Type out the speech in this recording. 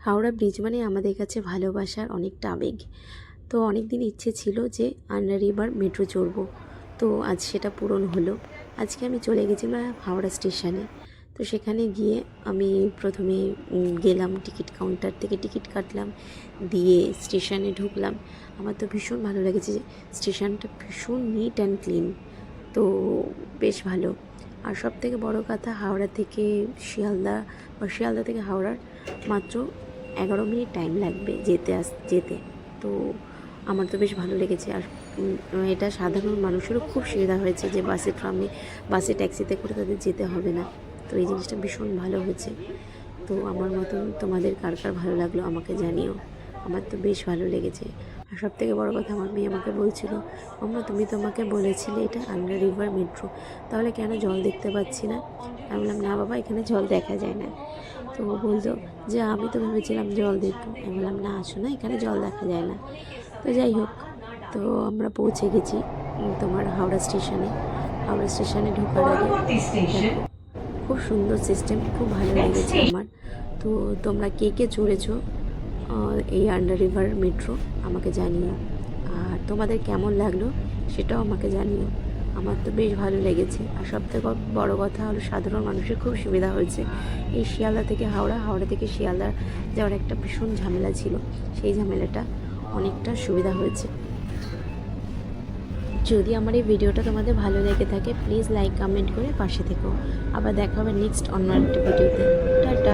Howrah bridge মানে আমাদের কাছে ভালোবাসার অনেকটা আবেগ। তো অনেক দিন ইচ্ছে ছিল যে আন্ডার রিভার মেট্রো চড়বো, তো আজ সেটা পূরণ হলো। আজকে আমি চলে গেছিলাম হাওড়া স্টেশনে। তো সেখানে গিয়ে আমি প্রথমে গেলাম টিকিট কাউন্টার থেকে টিকিট কাটলাম, দিয়ে স্টেশনে ঢুকলাম। আমার তো ভীষণ ভালো লেগেছে, স্টেশনটা ভীষণ নিট অ্যান্ড ক্লিন, তো বেশ ভালো। আর সবথেকে বড় কথা, হাওড়া থেকে শিয়ালদা বা শিয়ালদা থেকে হাওড়ার মাত্র 11 মিনিট টাইম লাগবে যেতে। তো আমার তো বেশ ভালো লেগেছে। আর এটা সাধারণ মানুষেরও খুব সুবিধা হয়েছে যে বাসে ট্রামে বাসে ট্যাক্সিতে করে তাদের যেতে হবে না। তো এই জিনিসটা ভীষণ ভালো হয়েছে। তো আমার মতন তোমাদের কার কার ভালো লাগলো আমাকে জানিও। আমার তো বেশ ভালো লেগেছে। আর সবথেকে বড় কথা, আমার মেয়ে আমাকে বলছিল, মাম্মা তুমি তো আমাকে বলেছিলে এটা আন্ডার রিভার মেট্রো, তাহলে কেন জল দেখতে পাচ্ছি না? আমি বললাম, না বাবা, এখানে জল দেখা যায় না। তো ও বলতো যে আমি তো ভেবেছিলাম জল দেখবো। আমি বললাম, না আসো না, এখানে জল দেখা যায় না। তো যাই হোক, তো আমরা পৌঁছে গেছি তোমার হাওড়া স্টেশনে। হাওড়া স্টেশনে ঢোকার আগে দেখো, খুব সুন্দর সিস্টেম, খুব ভালো লেগেছে আমার। তো তোমরা কে কে চড়েছো এই আন্ডার রিভার মেট্রো আমাকে জানিও, আর তোমাদের কেমন লাগলো সেটাও আমাকে জানিও। আমার তো বেশ ভালো লেগেছে। আর সবথেকে বড় কথা হলো, সাধারণ মানুষের খুব সুবিধা হয়েছে। এই শিয়ালদা থেকে হাওড়া, হাওড়া থেকে শিয়ালদা যাওয়ার একটা ভীষণ ঝামেলা ছিল, সেই ঝামেলাটা অনেকটা সুবিধা হয়েছে। যদি আমার এই ভিডিওটা তোমাদের ভালো লেগে থাকে, প্লিজ লাইক কমেন্ট করে পাশে থেকো। আবার দেখা হবে নেক্সট অন্য একটা ভিডিওতে। টাটা।